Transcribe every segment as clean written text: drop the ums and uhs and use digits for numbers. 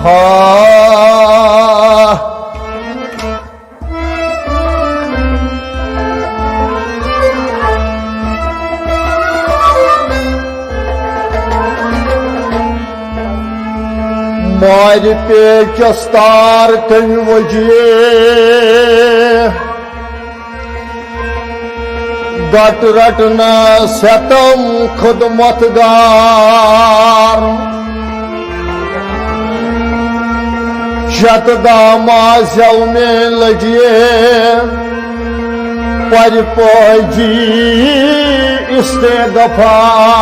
Ha Mari pekastar kanvaji Gat ratna satam khudmatgar Shatdama zalme lagiye Paripaji istegafar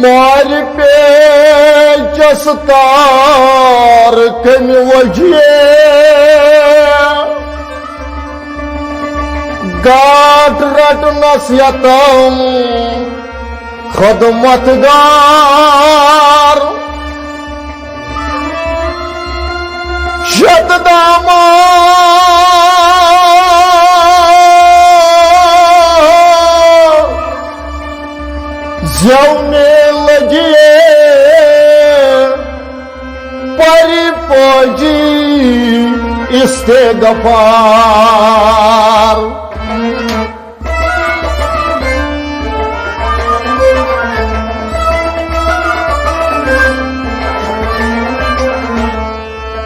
Mar pekastar kanvaji Gat ratna satam khudmatgar Shatdama zalme lagiye Paripaji istegafar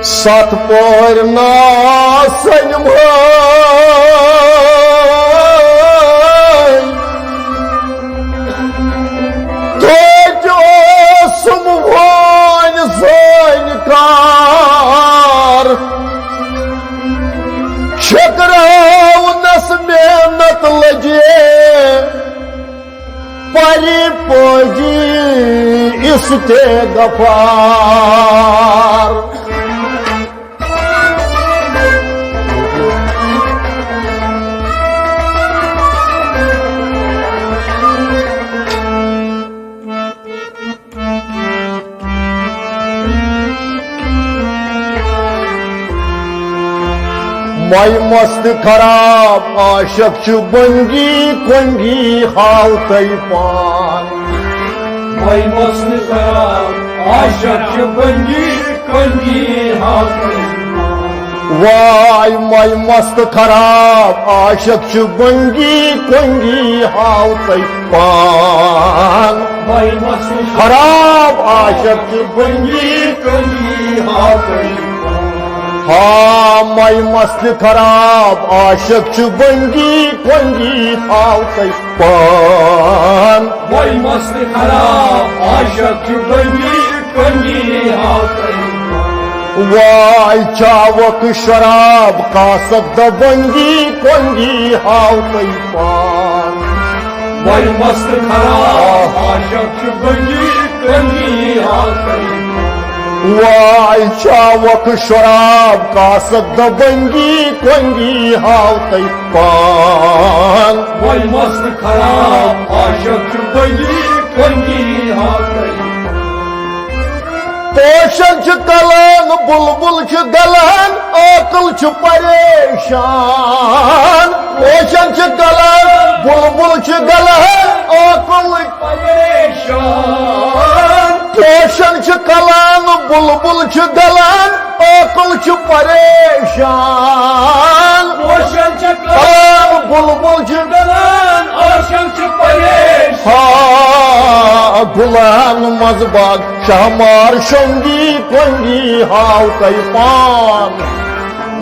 Sat por nasanım Zankar Çakrav nas mehnat lage Paripaji istegafar May mast kharab aşık şu bangi kongi hal taypan May mast kharab aşık şu bangi kongi hal taypan Vay may mast kharab aşık şu bangi kongi hal taypan May mast kharab aşık şu bangi kongi hal taypan Ha may mast kharab aşık şu bangi kongi hal taypan May mast kharab aşık şu bangi kongi hal taypan Vay çavak şarab kasak da bangi kongi hal taypan May mast kharab aşık şu bangi kongi hal taypan Vay çavak şarab kasak da bangi kongi hal taypan May mast kharab aşık şu bangi kongi hal taypan Poşan çı kalan bulbul çı dalan akıl çı pareşan Poşan çı kalan bulbul çı dalan akıl Pareşan Poşan çı kalan bulbul çı dalan akıl çı pareşan Poşan çı Kalan bulbul çı kalan aşık şu pareşan Ha bulanmaz bak şamar şongi kongi hal taypan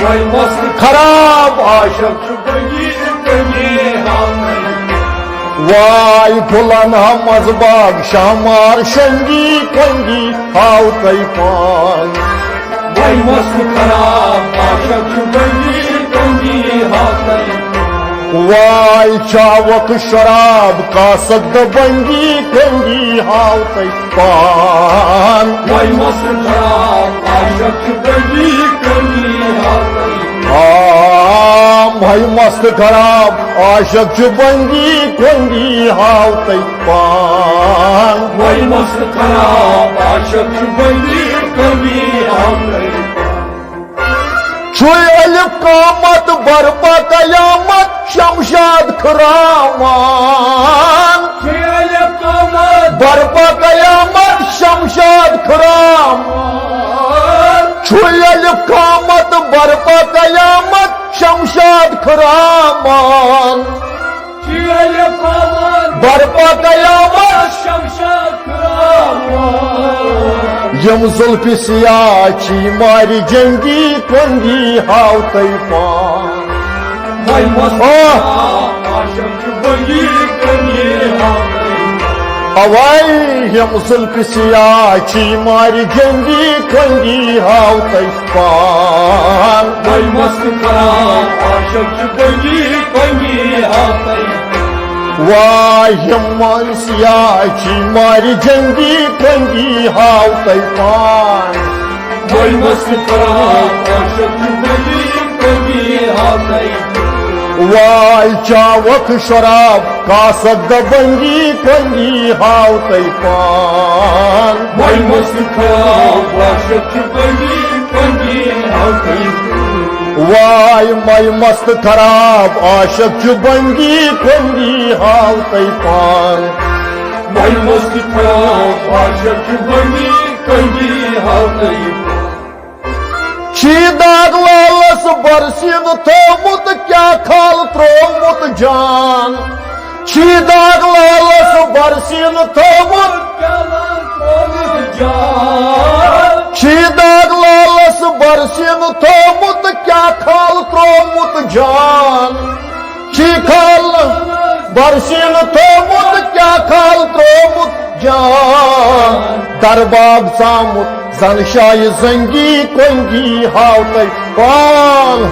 May mast Kharab aşık şu bangi kongi hal taypan Vay bulanmaz bak şamar şongi kongi hal taypan May mast kharab aşık şu bangi kongi hal taypan Vay çavak şarab kasak da bangi kongi hal taypan May mast kharab aşık şu bangi kongi hal taypan भाई मस्त खराब आशक छु बंगी कंगी हाव तई पान भाई मस्त खराब आशक छु बंगी कंगी हाव तई छु अलिफ कामत बरपा कयामत शमशाद खरामान छु अलिफ कामत बरपा कयामत शमशाद खराम छु अलिफ कामत बरपा कयामत शमशाद खरामान छु अलिफ कामत बरपा कयामत शमशाद खरामान यम जुल्फि सियाह छी मारी जंगी कंगी हाव तई पान भाई मस्त खराब आशक छु बंगी कंगी हाव तई अवाई यम जुल्फि सियाह छी मारी जंगी कंगी हाव तई पान भाई मस्त खराब आशक छु बंगी कंगी हाव तई वाह यम सियाह छी मारी जंगी कंगी हाव तई पान भाई मस्त खराब आशक छु बंगी कंगी हाव तई वाह चावक शराब कासक बंगी कंगी हाव तई पान भाई मस्त खराब आशक छु बंगी कंगी हाव तई वाय मई मस्त खराब आशक छु बंगी कंगी हाव तई पान भाई मस्त खराब आशक छु बंगी कंगी हाव तई छी दाग लालस बरसिन थोमुत क्या खाल त्रोमुत जान छी दाग लालस बरसिन थोमुत छी दाग लालस बरसिन थोमुत क्या खाल त्रोमुत जान छी खाल बरसिन थोमुत क्या खाल त्रोमुत जान दरबाब सामुत जनशाय जंगी कंगी हाव तई पान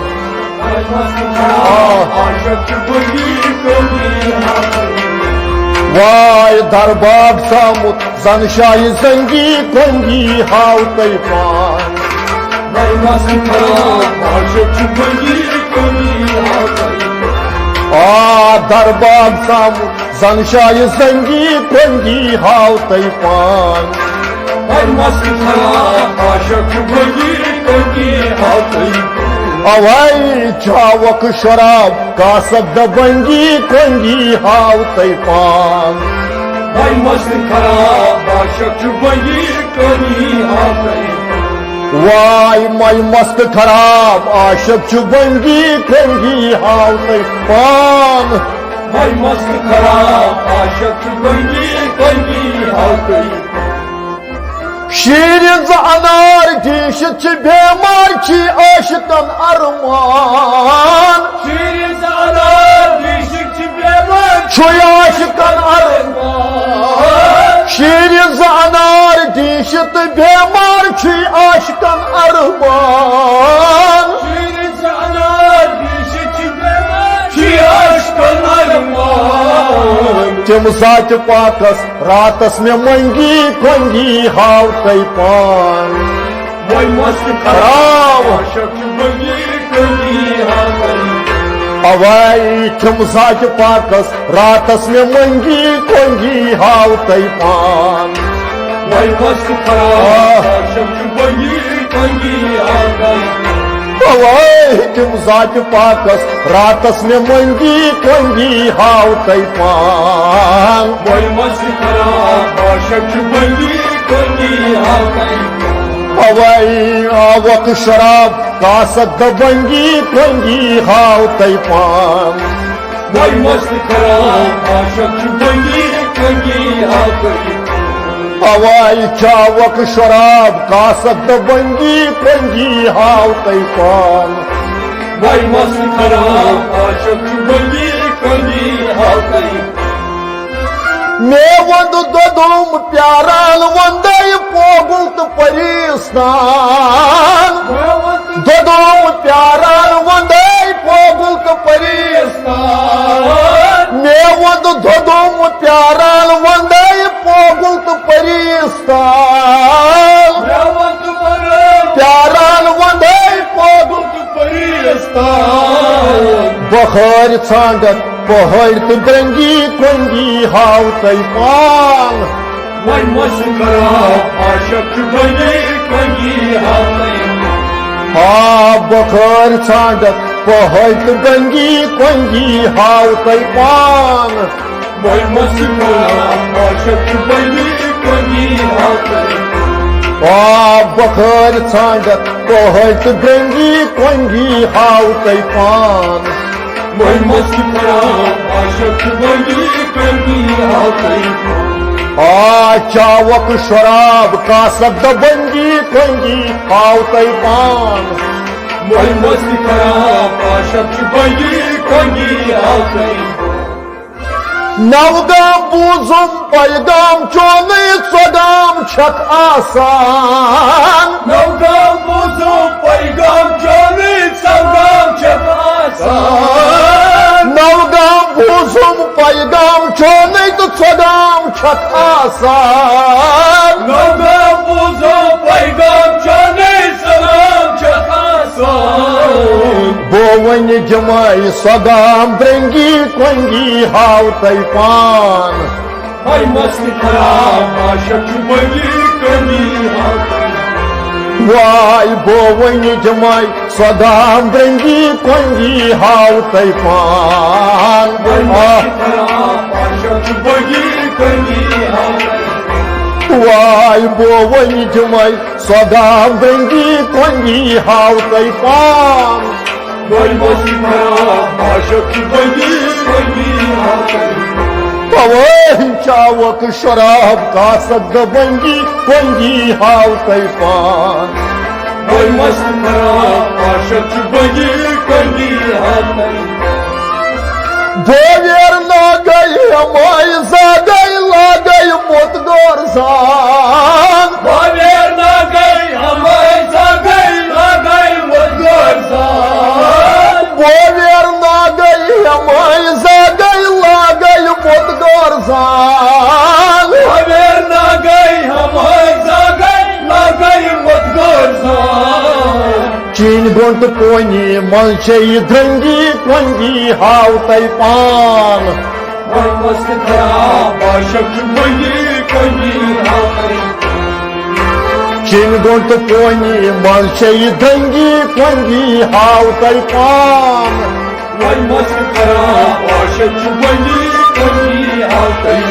वाय दरबाब सामुत जनशाय जंगी कंगी हाव तई पान दरबाब सामुत जनशाय जंगी कंगी हाव तई पान अवाई चावक शराब कासक बंगी कंगी हाव तई पान भाई मस्त खराब आशक छु बंगी कंगी हाव तई वाई मई मस्त खराब आशक छु बंगी कंगी हाव तई पान भाई मस्त खराब आशक छु बंगी कंगी हाव तई शीर अनार दिश बेमार छी आशिकन अरमान शीर अनार दिश बेमार छु आशिकन अरमान शीर अनार दिश बेमार छी आशिकन अरमान शीर अनार दिश बेमार छी आशिकन अरमान तिम साच पाकस रातस में मंगी कंगी हाव तई पान भाई मस्त खराब आशक छु बंगी कंगी हाव तई अवाई तिम साच पाकस रातस में मंगी कंगी हाव तई पान भाई मस्त खराब आशक छु बंगी कंगी हाव तई अवाई तिम साच पाकस रातस में मंगी कंगी हाव तई पान भाई मस्त खराब आशक छु बंगी कंगी हाव तई अवाई आवक शराब कासक बंगी कंगी हाव तई पान भाई मस्त खराब आशक छु बंगी कंगी हाव तई अवाई चावक शराब कासक बंगी कंगी हाव तई पान भाई मस्त खराब आशक छु बंगी कंगी हाव तई मे वंद दोदुम प्यारान वंदय पोगुल्त परिस्तान दोदुम प्यारान वंदय पोगुल्त परिस्तान मे वंद दोदुम प्यारान वंदय पोगुल्त परिस्तान प्यारान वंदय पोगुल्त परिस्तान बखर छांडत पहड़ तो दरंगी कंगी हाव तई पान वही मस्त खराब आशक बंगी कंगी हाथई बखर छांडत पहड़ तो दरंगी कंगी हाव तई पान वही मस्त खराब आशक बंगी कंगी हाथई बखर छांडत पहड़ तो दरंगी कंगी हाव तई पान वही मस्त खराब आशक बंगी कंगी हाथई चावक शराब का सद बंगी कंगी हाव तई पान वही मस्त खराब आशक बंगी कंगी हाथई नवगाम बूजुम पैगाम चोने सदाम छक आसान नवगाम बूझो पैगाम चोने सदाम छक आसान नवगाम बूजुम पैगाम चोने तो सदाम छक आसान नवगाम बूझो पैगाम चोने सदाम छक आसान बोवन जमाई सदाम द्रंगी कंगी हाव तई पान वही मस्त खराब आशक बंगी कंगी हाथई वाई बोवन जमाई सदाम द्रंगी कंगी हाव तई पान वही मस्त खराब आशक बंगी कंगी हाथई वाई बोवन जमाई सदाम द्रंगी कंगी हाव तई पान वही मस्त खराब आशक बंगी कंगी हाथई पवन चावक शराब का सद बंगी कंगी हाव तई पान वही मस्त खराब आशक बंगी कंगी हाथई देवेर न गई हमारी जागई लागई मोतगोर सान बावेर ना गई हमारे जागई ना गई मजगूर सान देवेर न गई हमारी जागई लागई मोतगोर सान बावेर ना गई हमारे जागई ना गई मजगूर सान चीन गोंट कोनी मनचे द्रंगी कंगी हाव तई पान वही मस्त खराब आशक बंगी कंगी हाथई चीन गोंट कोनी मनचे द्रंगी कंगी हाव तई पान वही मस्त खराब आशक बंगी कंगी हाथई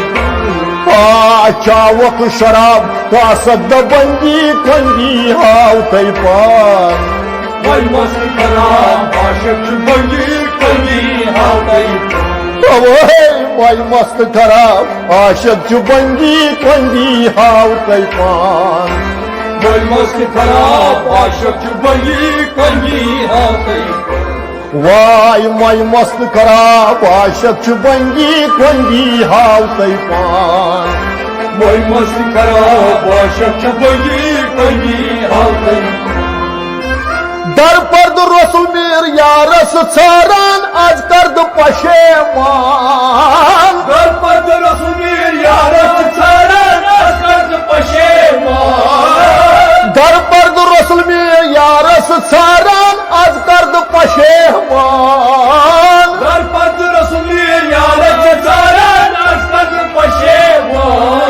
चावक शराब का सद बंगी कंगी हाव तई पान वही मस्त खराब आशक बंगी कंगी हाथई माई मस्त खराब आशक बंगी कंगी हाव तई पान वही मस्त खराब आशक बंगी कंगी हाथई वाई माई मस्त खराब आशक बंगी कंगी हाव तई पान वही मस्त खराब आशक बंगी कंगी हाथई दर पर्द रसुल मीर यारस छारान आज कर्द पशेमान दर पर्द रसूमीर यारस छाड़न अस्कर्द पशेमान दर पर्द रसुल मीर यारस छारान आज कर्द पशेमान दर पर्द रसूमीर यारस छाड़न अस्कर्द पशेमान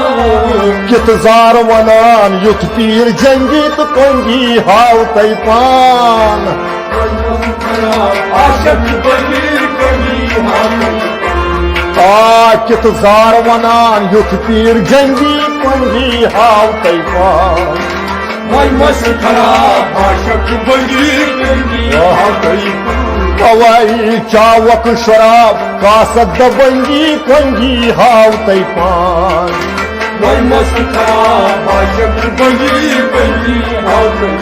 कित जार वनान युथ पीर जंगी तो कंगी हाव तई पान आशक बंगी कंगी हाथई कित जार वनान युथ पीर जंगी कंगी हाव तई पान वही मस्त खराब आशक बंगी कंगी हाथई हवाई चावक शराब का सद बंगी कंगी हाव तई पान वही मस्त खराब आशक बंगी कंगी हाथई